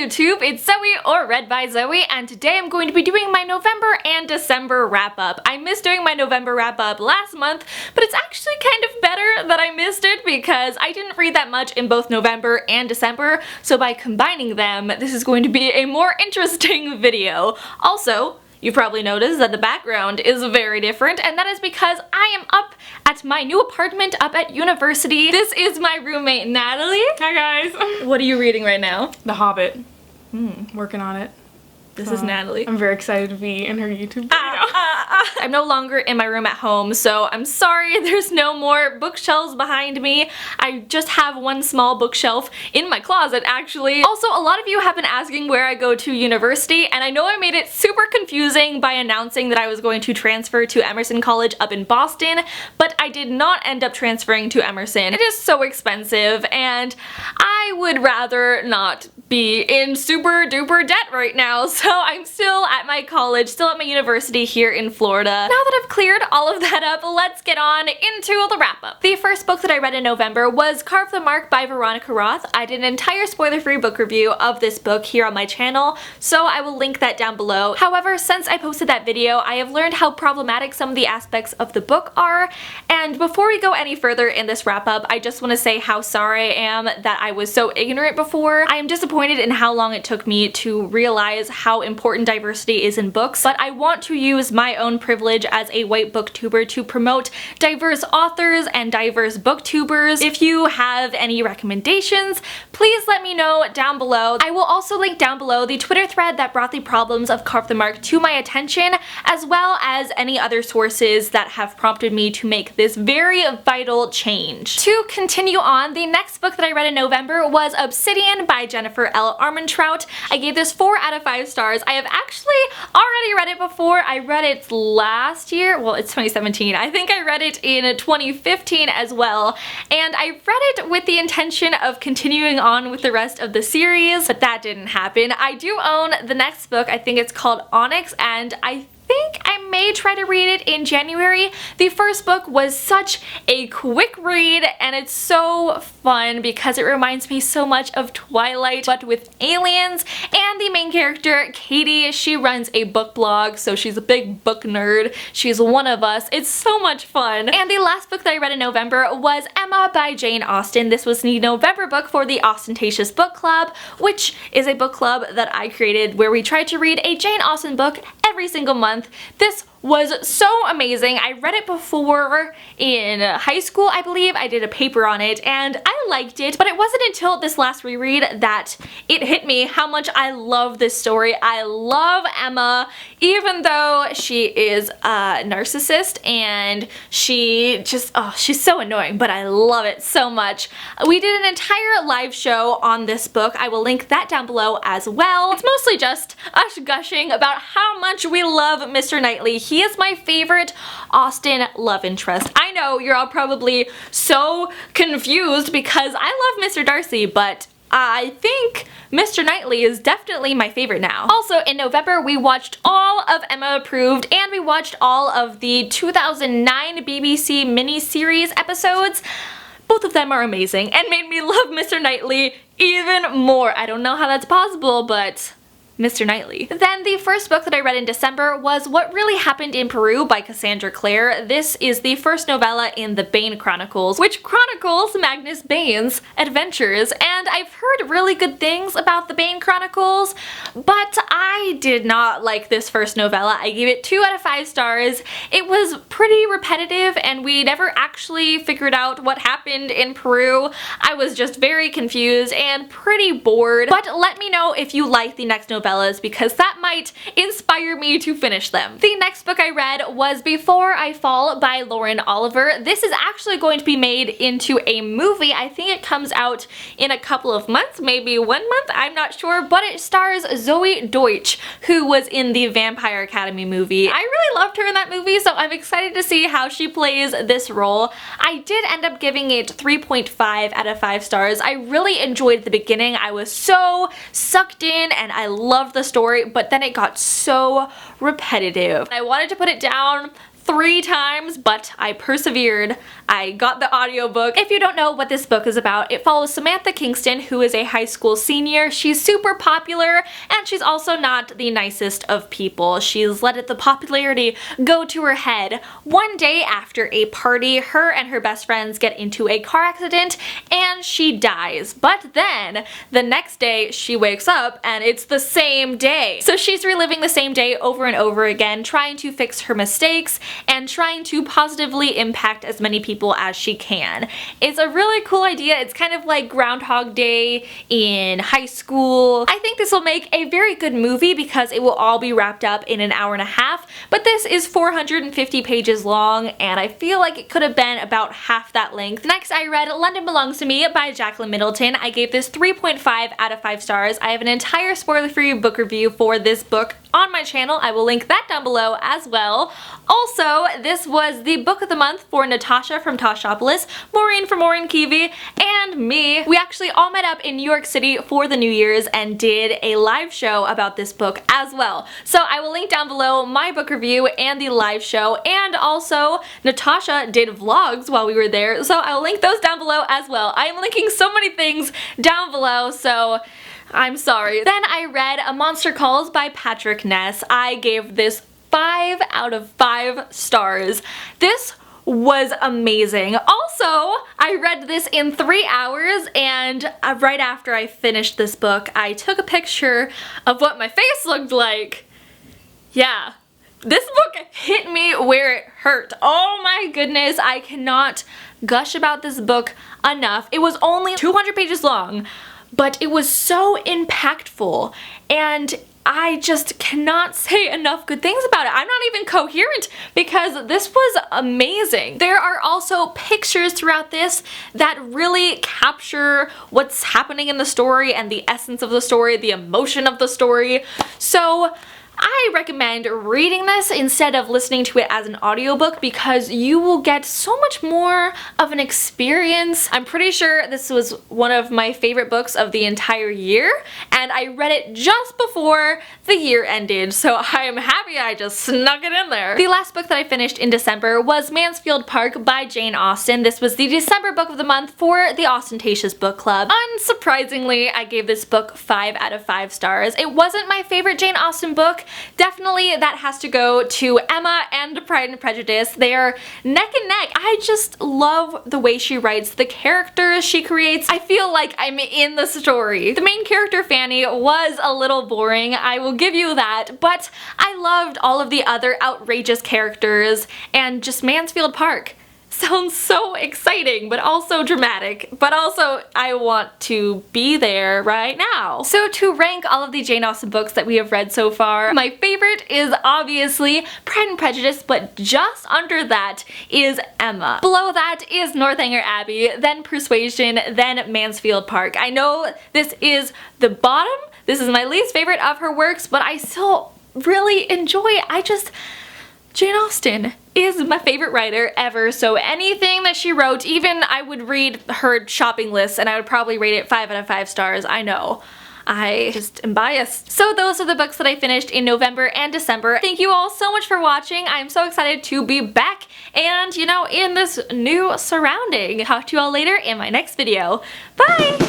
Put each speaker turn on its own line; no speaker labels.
YouTube, it's Zoe or Read by Zoe, and today I'm going to be doing my November and December wrap up. I missed doing my November wrap up last month, but it's actually kind of better that I missed it because I didn't read that much in both November and December, so by combining them, this is going to be a more interesting video. Also, you probably noticed that the background is very different, and that is because I am up at my new apartment up at university. This is my roommate, Natalie.
Hi guys.
What are you reading right now?
The Hobbit. Working on it.
This is Natalie.
I'm very excited to be in her YouTube video.
I'm no longer in my room at home, so I'm sorry there's no more bookshelves behind me. I just have one small bookshelf in my closet, actually. Also, a lot of you have been asking where I go to university, and I know I made it super confusing by announcing that I was going to transfer to Emerson College up in Boston, but I did not end up transferring to Emerson. It is so expensive, and I would rather not be in super duper debt right now, so I'm still at my college, still at my university here in Florida. Now that I've cleared all of that up, let's get on into the wrap up. The first book that I read in November was Carve the Mark by Veronica Roth. I did an entire spoiler-free book review of this book here on my channel, so I will link that down below. However, since I posted that video, I have learned how problematic some of the aspects of the book are, and before we go any further in this wrap up, I just want to say how sorry I am that I was so ignorant before. I am disappointed in how long it took me to realize how important diversity is in books, but I want to use my own privilege as a white booktuber to promote diverse authors and diverse booktubers. If you have any recommendations, please let me know down below. I will also link down below the Twitter thread that brought the problems of Carve the Mark to my attention, as well as any other sources that have prompted me to make this very vital change. To continue on, the next book that I read in November was Obsidian by Jennifer L. Armentrout. I gave this 4 out of 5 stars. I have actually already read it before. I read it last year. Well, it's 2017. I think I read it in 2015 as well, and I read it with the intention of continuing on with the rest of the series, but that didn't happen. I do own the next book. I think it's called Onyx, and I think I may try to read it in January. The first book was such a quick read, and it's so fun because it reminds me so much of Twilight, but with aliens. And the main character, Katie, she runs a book blog, so she's a big book nerd. She's one of us. It's so much fun. And the last book that I read in November was Emma by Jane Austen. This was the November book for the Ostentatious Book Club, which is a book club that I created where we try to read a Jane Austen book every single month. This was so amazing. I read it before in high school, I believe. I did a paper on it and I liked it, but it wasn't until this last reread that it hit me how much I love this story. I love Emma, even though she is a narcissist and she just, oh, she's so annoying, but I love it so much. We did an entire live show on this book. I will link that down below as well. It's mostly just us gushing about how much we love Mr. Knightley. He is my favorite Austen love interest. I know you're all probably so confused because I love Mr. Darcy, but I think Mr. Knightley is definitely my favorite now. Also, in November, we watched all of Emma Approved, and we watched all of the 2009 BBC miniseries episodes. Both of them are amazing and made me love Mr. Knightley even more. I don't know how that's possible, but Mr. Knightley. Then the first book that I read in December was What Really Happened in Peru by Cassandra Clare. This is the first novella in the Bane Chronicles, which chronicles Magnus Bane's adventures, and I've heard really good things about the Bane Chronicles, but I did not like this first novella. I gave it 2 out of 5 stars. It was pretty repetitive, and we never actually figured out what happened in Peru. I was just very confused and pretty bored, but let me know if you like the next novella because that might inspire me to finish them. The next book I read was Before I Fall by Lauren Oliver. This is actually going to be made into a movie. I think it comes out in a couple of months, maybe 1 month, I'm not sure, but it stars Zoe Deutsch, who was in the Vampire Academy movie. I really loved her in that movie, so I'm excited to see how she plays this role. I did end up giving it 3.5 out of 5 stars. I really enjoyed the beginning. I was so sucked in and I loved the story, but then it got so repetitive. I wanted to put it down 3 times, but I persevered. I got the audiobook. If you don't know what this book is about, it follows Samantha Kingston, who is a high school senior. She's super popular, and she's also not the nicest of people. She's let the popularity go to her head. One day after a party, her and her best friends get into a car accident, and she dies. But then, the next day, she wakes up, and it's the same day. So she's reliving the same day over and over again, trying to fix her mistakes, and trying to positively impact as many people as she can. It's a really cool idea. It's kind of like Groundhog Day in high school. I think this will make a very good movie because it will all be wrapped up in an hour and a half, but this is 450 pages long, and I feel like it could have been about half that length. Next, I read London Belongs to Me by Jacqueline Middleton. I gave this 3.5 out of 5 stars. I have an entire spoiler-free book review for this book on my channel. I will link that down below as well. Also, this was the book of the month for Natasha from Toshopolis, Maureen from Maureen Kiwi, and me. We actually all met up in New York City for the New Year's and did a live show about this book as well. So I will link down below my book review and the live show, and also Natasha did vlogs while we were there, so I will link those down below as well. I am linking so many things down below, so I'm sorry. Then I read A Monster Calls by Patrick Ness. I gave this 5 out of 5 stars. This was amazing. Also, I read this in 3 hours, and right after I finished this book, I took a picture of what my face looked like. Yeah. This book hit me where it hurt. Oh my goodness, I cannot gush about this book enough. It was only 200 pages long, but it was so impactful, and I just cannot say enough good things about it. I'm not even coherent because this was amazing. There are also pictures throughout this that really capture what's happening in the story and the essence of the story, the emotion of the story. So I recommend reading this instead of listening to it as an audiobook because you will get so much more of an experience. I'm pretty sure this was one of my favorite books of the entire year, and I read it just before the year ended, so I am happy I just snuck it in there. The last book that I finished in December was Mansfield Park by Jane Austen. This was the December book of the month for the Ostentatious Book Club. Unsurprisingly, I gave this book 5 out of 5 stars. It wasn't my favorite Jane Austen book. Definitely that has to go to Emma and Pride and Prejudice. They are neck and neck. I just love the way she writes, the characters she creates. I feel like I'm in the story. The main character, Fanny, was a little boring, I will give you that, but I loved all of the other outrageous characters, and just Mansfield Park sounds so exciting, but also dramatic, but also I want to be there right now. So to rank all of the Jane Austen books that we have read so far, my favorite is obviously Pride and Prejudice, but just under that is Emma. Below that is Northanger Abbey, then Persuasion, then Mansfield Park. I know this is the bottom, this is my least favorite of her works, but I still really enjoy it. Jane Austen is my favorite writer ever, so anything that she wrote, even I would read her shopping list and I would probably rate it 5 out of 5 stars, I know. I just am biased. So those are the books that I finished in November and December. Thank you all so much for watching. I'm so excited to be back and, you know, in this new surrounding. Talk to you all later in my next video. Bye!